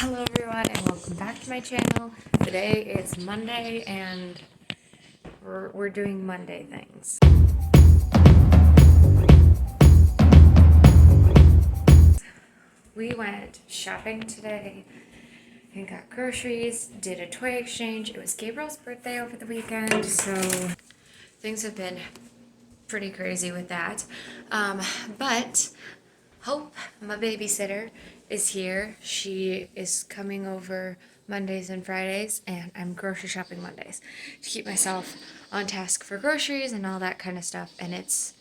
Hello everyone and welcome back to my channel. Today is Monday and we're doing Monday things. We went shopping today and got groceries, did a toy exchange. It was Gabriel's birthday over the weekend, so things have been pretty crazy with that. But Hope, my babysitter, is here. She is coming over Mondays and Fridays, and I'm grocery shopping Mondays to keep myself on task for groceries and all that kind of stuff, and it's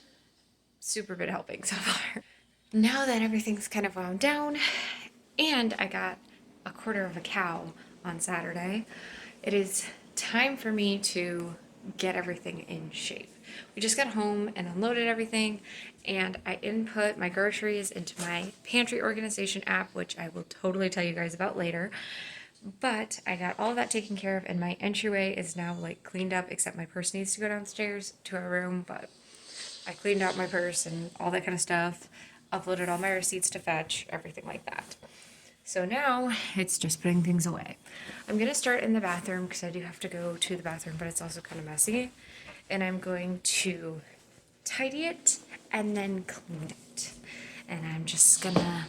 super been helping so far. Now that everything's kind of wound down, and I got a quarter of a cow on Saturday, it is time for me to get everything in shape. We just got home and unloaded everything, and I input my groceries into my pantry organization app, which I will totally tell you guys about later. But I got all of that taken care of, and my entryway is now like cleaned up, except my purse needs to go downstairs to our room. But I cleaned out my purse and all that kind of stuff, uploaded all my receipts to fetch, everything like that. So now it's just putting things away. I'm gonna start in the bathroom because I do have to go to the bathroom, but it's also kind of messy. And I'm going to tidy it and then clean it. And I'm just gonna,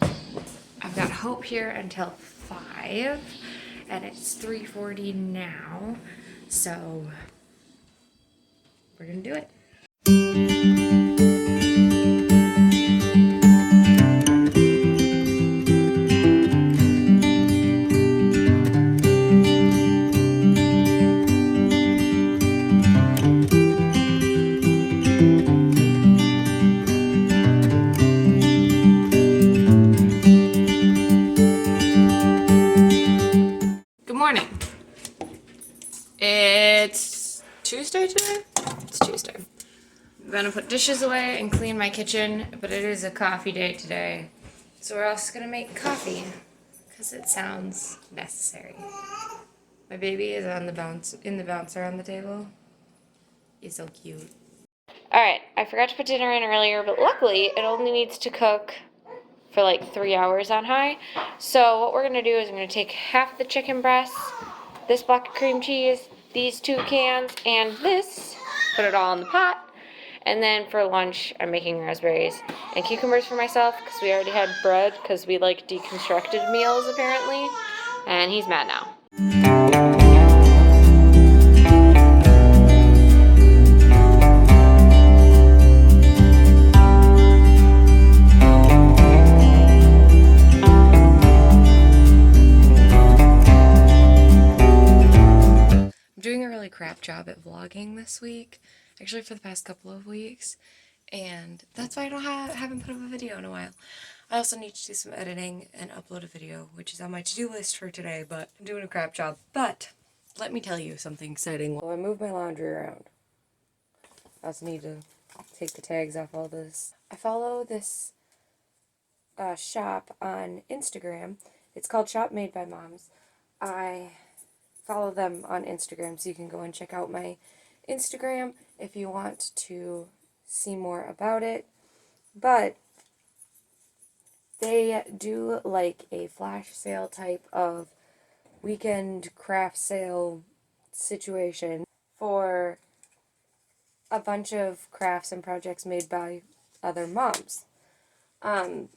I've got Hope here until 5, and it's 3:40 now. So we're gonna do it. Good morning. It's Tuesday today? It's Tuesday. I'm gonna put dishes away and clean my kitchen, but it is a coffee day today. So we're also gonna make coffee because it sounds necessary. My baby is on the bouncer on the table. He's so cute. Alright, I forgot to put dinner in earlier, but luckily it only needs to cook for like 3 hours on high. So what we're gonna do is I'm gonna take half the chicken breast, this block of cream cheese, these 2 cans, and this, put it all in the pot. And then for lunch, I'm making raspberries and cucumbers for myself because we already had bread because we like deconstructed meals apparently. And he's mad now. Doing a really crap job at vlogging this week, actually for the past couple of weeks, and that's why I haven't put up a video in a while. I also need to do some editing and upload a video, which is on my to-do list for today, but I'm doing a crap job. But let me tell you something exciting. Well, I moved my laundry around. I also need to take the tags off all this. I follow this shop on Instagram. It's called Shop Made by Moms. I follow them on Instagram, so you can go and check out my Instagram if you want to see more about it. But they do like a flash sale type of weekend craft sale situation for a bunch of crafts and projects made by other moms. And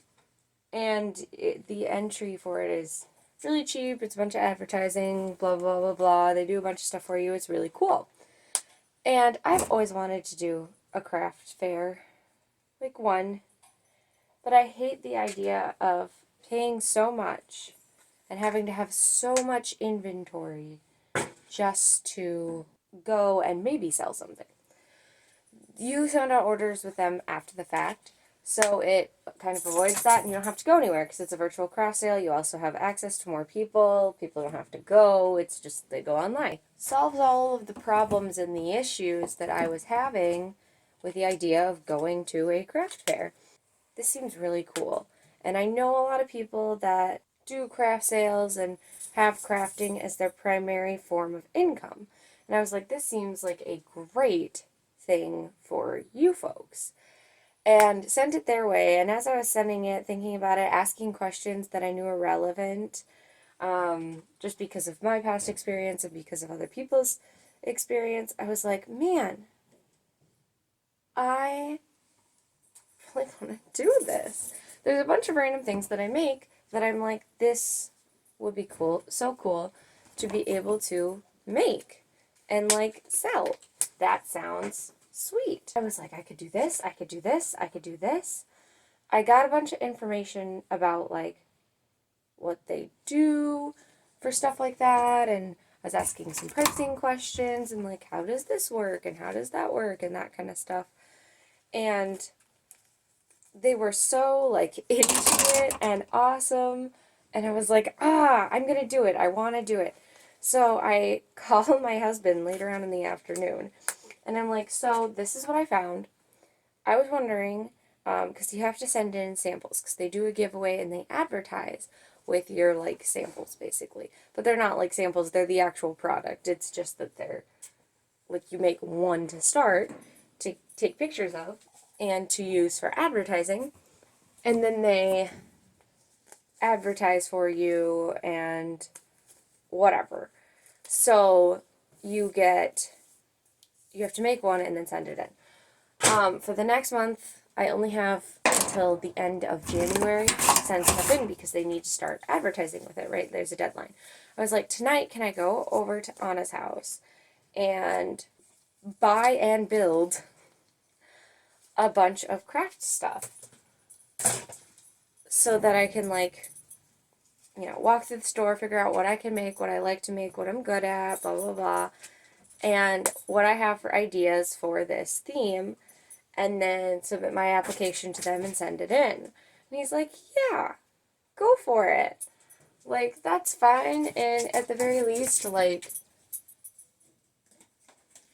the entry for it is really cheap. It's a bunch of advertising, blah, blah, blah, blah. They do a bunch of stuff for you. It's really cool. And I've always wanted to do a craft fair, like one, but I hate the idea of paying so much and having to have so much inventory just to go and maybe sell something. You send out orders with them after the fact, so it kind of avoids that, and you don't have to go anywhere because it's a virtual craft sale. You also have access to more people. People don't have to go. It's just they go online. Solves all of the problems and the issues that I was having with the idea of going to a craft fair. This seems really cool. And I know a lot of people that do craft sales and have crafting as their primary form of income. And I was like, this seems like a great thing for you folks. And sent it their way, and as I was sending it, thinking about it, asking questions that I knew were relevant, just because of my past experience and because of other people's experience. I was like, man, I really want to do this. There's a bunch of random things that I make that I'm like, this would be cool, so cool to be able to make and like sell. That sounds sweet. I was like, I could do this, I could do this, I could do this. I got a bunch of information about like what they do for stuff like that, and I was asking some pricing questions and like, how does this work and how does that work and that kind of stuff. And they were so like into it and awesome, and I was like, I'm gonna do it, I want to do it. So I called my husband later on in the afternoon and I'm like, so this is what I found. I was wondering, because you have to send in samples because they do a giveaway and they advertise with your like samples basically, but they're not like samples, they're the actual product. It's just that they're like, you make one to start to take pictures of and to use for advertising, and then they advertise for you and whatever. So you have to make one and then send it in. For the next month, I only have until the end of January to send stuff in because they need to start advertising with it, right? There's a deadline. I was like, tonight, can I go over to Anna's house and buy and build a bunch of craft stuff so that I can, like, walk through the store, figure out what I can make, what I like to make, what I'm good at, blah, blah, blah, and what I have for ideas for this theme, and then submit my application to them and send it in. And he's like, yeah, go for it. Like, that's fine, and at the very least, like,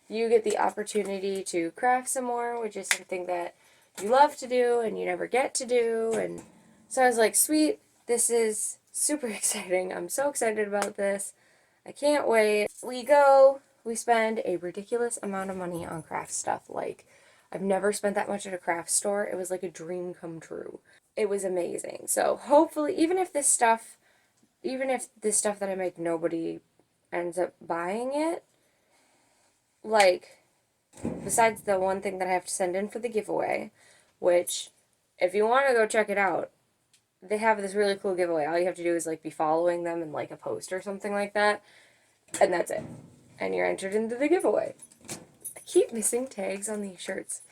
you get the opportunity to craft some more, which is something that you love to do and you never get to do. And so I was like, sweet, this is super exciting. I'm so excited about this. I can't wait. We spend a ridiculous amount of money on craft stuff. Like, I've never spent that much at a craft store. It was like a dream come true. It was amazing. So hopefully, even if this stuff that I make, nobody ends up buying it, like, besides the one thing that I have to send in for the giveaway, which, if you want to go check it out, they have this really cool giveaway. All you have to do is, like, be following them in, like, a post or something like that, and that's it. And you're entered into the giveaway. I keep missing tags on these shirts.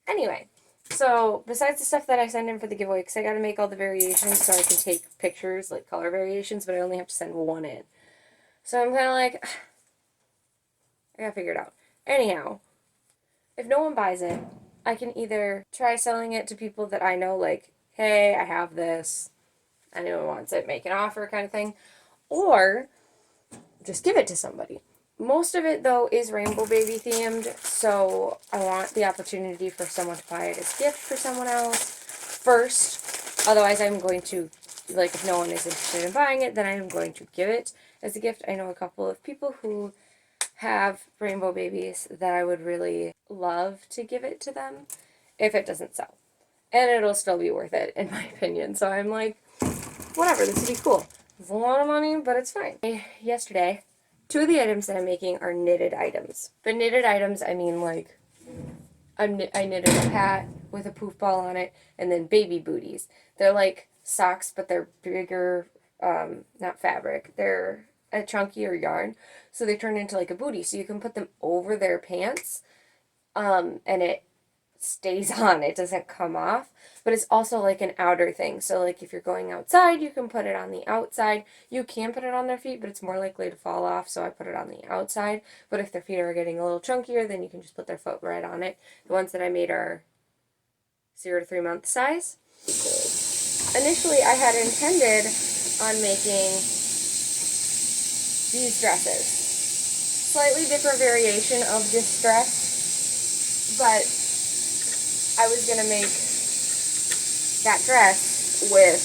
Anyway, so, besides the stuff that I send in for the giveaway, because I gotta make all the variations so I can take pictures, like, color variations, but I only have to send one in. So I'm kind of like, I gotta figure it out. Anyhow, if no one buys it, I can either try selling it to people that I know, like, hey, I have this, anyone wants it, make an offer kind of thing, or just give it to somebody. Most of it, though, is Rainbow Baby themed, so I want the opportunity for someone to buy it as a gift for someone else first. Otherwise, I'm going to, like, if no one is interested in buying it, then I'm going to give it as a gift. I know a couple of people who have rainbow babies that I would really love to give it to them if it doesn't sell. And it'll still be worth it, in my opinion. So I'm like, whatever, this would be cool. It's a lot of money, but it's fine. Yesterday, 2 of the items that I'm making are knitted items. By knitted items, I mean, like, I knitted a hat with a poof ball on it, and then baby booties. They're like socks, but they're bigger, not fabric. They're a chunkier yarn, so they turn into like a booty, so you can put them over their pants, and it stays on, it doesn't come off, but it's also like an outer thing, so like if you're going outside, you can put it on the outside. You can put it on their feet, but it's more likely to fall off, so I put it on the outside. But if their feet are getting a little chunkier, then you can just put their foot right on it. The ones that I made are 0 to 3 month size. Initially, I had intended on making these dresses. Slightly different variation of this dress, but I was going to make that dress with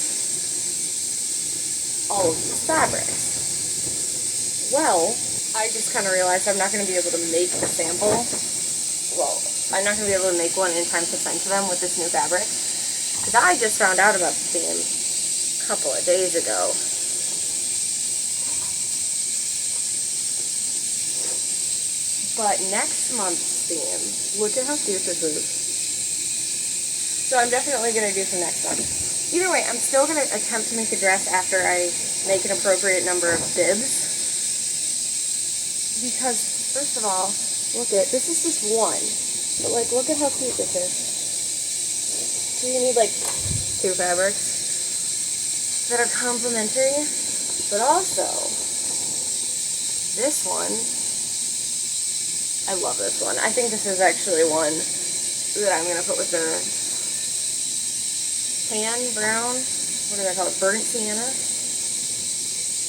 all of these fabrics. Well, I just kind of realized I'm not going to be able to make the sample. Well, I'm not going to be able to make one in time to send to them with this new fabric, because I just found out about the theme a couple of days ago. But next month's theme, look at how cute this is. So I'm definitely going to do some next month. Either way, I'm still going to attempt to make a dress after I make an appropriate number of bibs. Because, first of all, look at, this is just one. But, like, look at how cute this is. So you need, like, 2 fabrics that are complementary. But also, this one, I love this one. I think this is actually one that I'm going to put with the tan, brown, what do they call it, burnt sienna,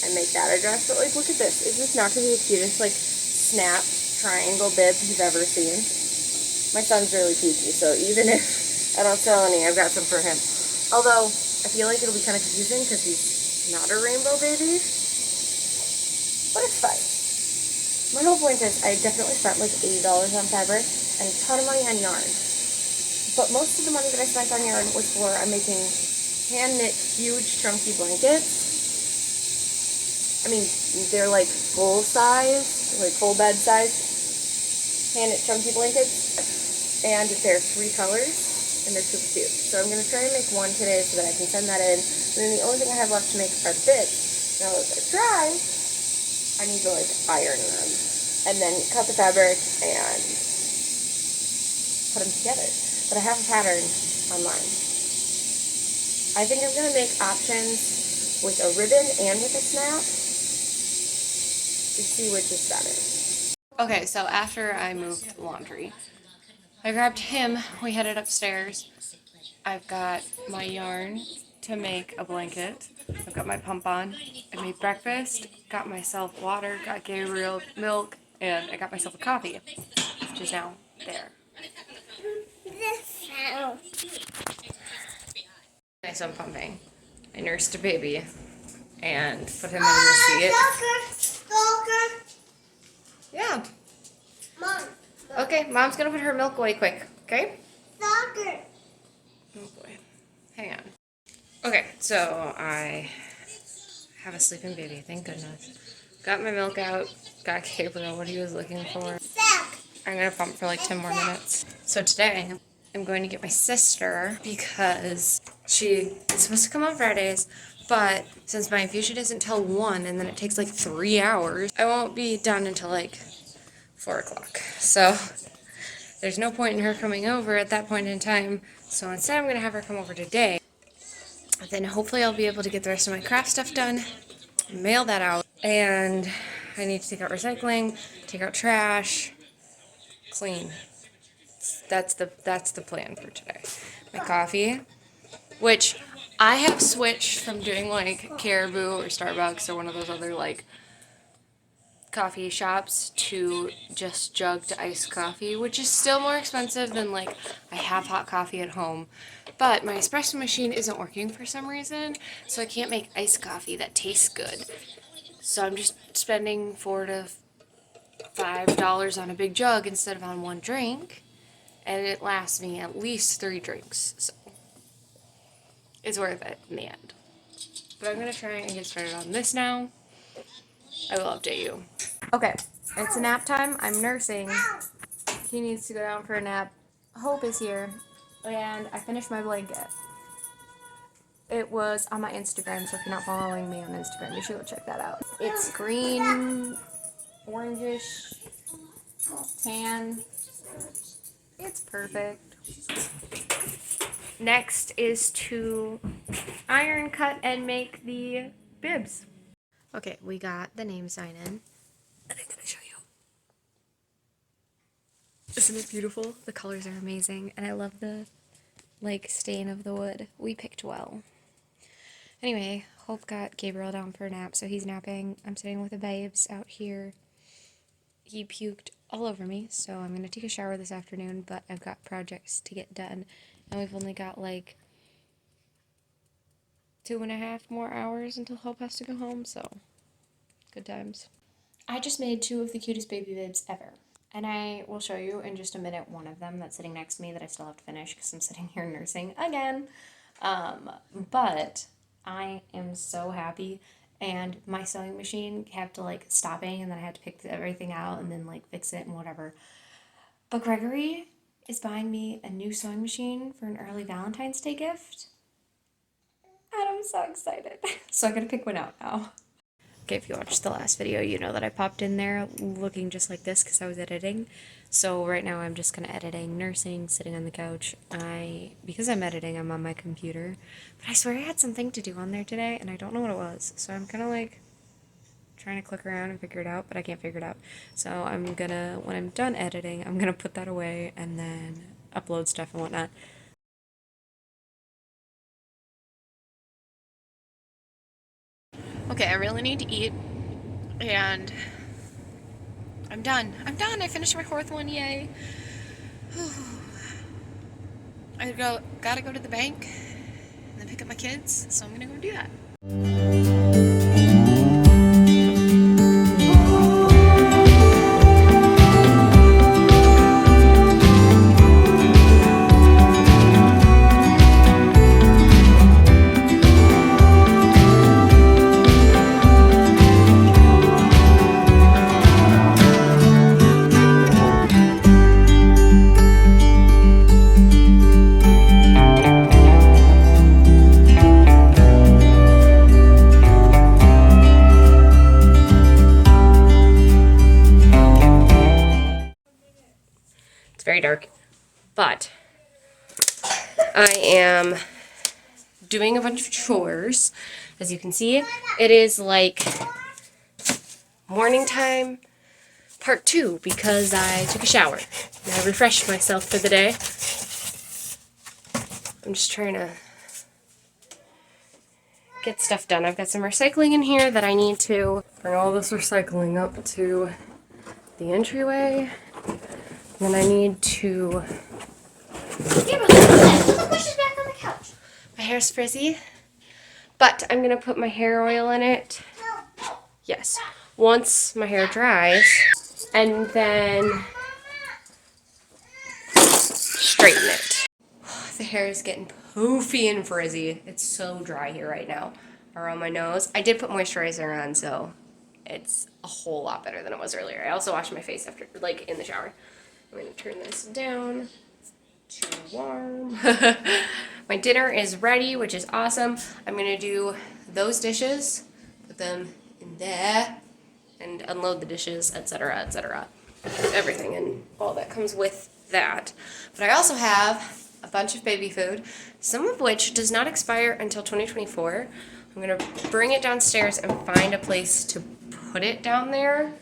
and make that a dress. But, like, look at this. Is this not going to be the cutest, like, snap triangle bib you've ever seen? My son's really peaky, so even if I don't sell any, I've got some for him. Although, I feel like it'll be kind of confusing because he's not a rainbow baby. But it's fine. My whole point is I definitely spent like $80 on fabric and a ton of money on yarn. But most of the money that I spent on yarn was for I'm making hand-knit huge chunky blankets. I mean, they're like full size, like full bed size hand-knit chunky blankets. And they're 3 colors and they're super cute. So I'm going to try and make one today so that I can send that in. And then the only thing I have left to make are the bits. Now that they're dry, I need to like iron them and then cut the fabric and put them together. But I have a pattern online. I think I'm going to make options with a ribbon and with a snap to see which is better. Okay, so after I moved laundry, I grabbed him, we headed upstairs. I've got my yarn to make a blanket. I've got my pump on. I made breakfast, got myself water, got Gabriel milk, and I got myself a coffee, which is now there. Nice, I'm pumping. I nursed a baby and put him in the seat. Yeah. Mom. Okay, Mom's gonna put her milk away quick, okay? Soccer. Oh boy. Hang on. Okay, so I have a sleeping baby, thank goodness. Got my milk out, got Gabriel what he was looking for. I'm gonna pump for like 10 more minutes. So today, I'm going to get my sister because she is supposed to come on Fridays, but since my infusion isn't till 1 and then it takes like 3 hours, I won't be done until like 4 o'clock. So there's no point in her coming over at that point in time. So instead I'm gonna have her come over today. Then hopefully I'll be able to get the rest of my craft stuff done, mail that out, and I need to take out recycling, take out trash, clean. That's the plan for today. My coffee, which I have switched from doing like Caribou or Starbucks or one of those other like coffee shops to just jugged iced coffee, which is still more expensive than like I have hot coffee at home. But my espresso machine isn't working for some reason, so I can't make iced coffee that tastes good. So I'm just spending $4 to $5 on a big jug instead of on one drink, and it lasts me at least 3 drinks, so it's worth it in the end. But I'm gonna try and get started on this now. I will update you. Okay, it's nap time. I'm nursing. He needs to go down for a nap. Hope is here, and I finished my blanket. It was on my Instagram, so if you're not following me on Instagram, you should go check that out. It's green, orangish, tan. It's perfect. Next is to iron, cut, and make the bibs. Okay, we got the name sign in, and I'm gonna show you. Isn't it beautiful? The colors are amazing, and I love the like stain of the wood. We picked well. Anyway, Hope got Gabriel down for a nap, so he's napping. I'm sitting with the babes out here. He puked all over me, so I'm gonna take a shower this afternoon, but I've got projects to get done, and we've only got like 2.5 more hours until Hope has to go home, so good times. I just made 2 of the cutest baby bibs ever. And I will show you in just a minute one of them that's sitting next to me that I still have to finish because I'm sitting here nursing again. But I am so happy. and my sewing machine kept like stopping, and then I had to pick everything out and then like fix it and whatever. But Gregory is buying me a new sewing machine for an early Valentine's Day gift. And I'm so excited. So I'm gonna pick one out now. Okay, if you watched the last video, you know that I popped in there looking just like this because I was editing. So right now I'm just kind of editing, nursing, sitting on the couch. Because I'm editing, I'm on my computer. But I swear I had something to do on there today, and I don't know what it was. So I'm kind of like trying to click around and figure it out, but I can't figure it out. So I'm gonna, when I'm done editing, I'm gonna put that away and then upload stuff and whatnot. Okay, I really need to eat, and I'm done. I finished my fourth one, yay. Gotta go to the bank and then pick up my kids, so I'm gonna go do that. Very dark, but I am doing a bunch of chores. As you can see, it is like morning time part 2 because I took a shower and I refreshed myself for the day. I'm just trying to get stuff done. I've got some recycling in here that I need to bring all this recycling up to the entryway. Then I need to... Gabriel, put the bushes back on the couch. My hair's frizzy, but I'm going to put my hair oil in it. Yes. Once my hair dries, and then straighten it. The hair is getting poofy and frizzy. It's so dry here right now around my nose. I did put moisturizer on, so it's a whole lot better than it was earlier. I also washed my face after, like, in the shower. I'm going to turn this down. Too warm. My dinner is ready, which is awesome. I'm going to do those dishes, put them in there, and unload the dishes, etc., etc. Everything and all that comes with that. But I also have a bunch of baby food, some of which does not expire until 2024. I'm going to bring it downstairs and find a place to put it down there.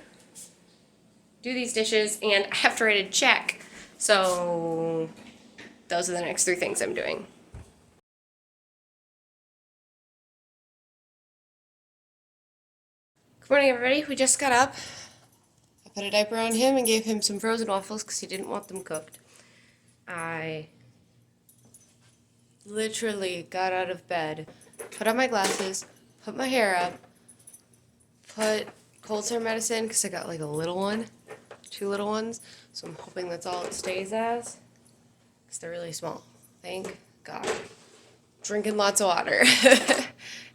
Do these dishes, and I have to write a check. So those are the next 3 things I'm doing. Good morning, everybody. We just got up. I put a diaper on him and gave him some frozen waffles because he didn't want them cooked. I literally got out of bed, put on my glasses, put my hair up, put cold sore medicine because I got like a little one. 2 little ones, so I'm hoping that's all it stays as, because they're really small. Thank God. Drinking lots of water.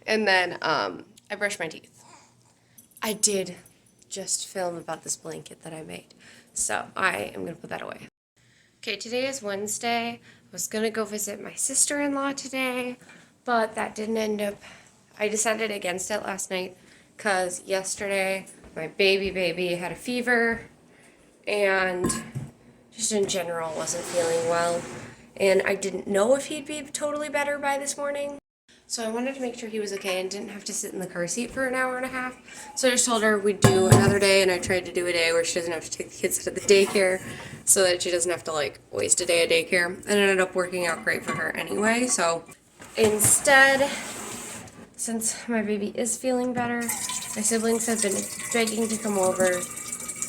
And then I brushed my teeth. I did just film about this blanket that I made, so I am going to put that away. Okay, today is Wednesday. I was going to go visit my sister-in-law today, but that didn't end up, I decided against it last night, because yesterday my baby had a fever, and just in general wasn't feeling well, and I didn't know if he'd be totally better by this morning, so I wanted to make sure he was okay and didn't have to sit in the car seat for an hour and a half. So I just told her we'd do another day, and I tried to do a day where she doesn't have to take the kids to the daycare so that she doesn't have to like waste a day at daycare, and it ended up working out great for her anyway. So instead, since my baby is feeling better, my siblings have been begging to come over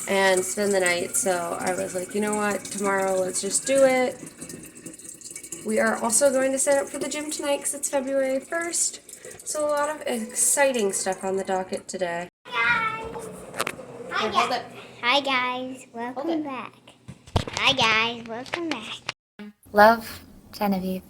and spend the night, so I was like, you know what, tomorrow let's just do it. We are also going to sign up for the gym tonight because it's February 1st, so a lot of exciting stuff on the docket today. Hi guys. Hi guys, welcome back. Hi guys, welcome back. Love, Genevieve.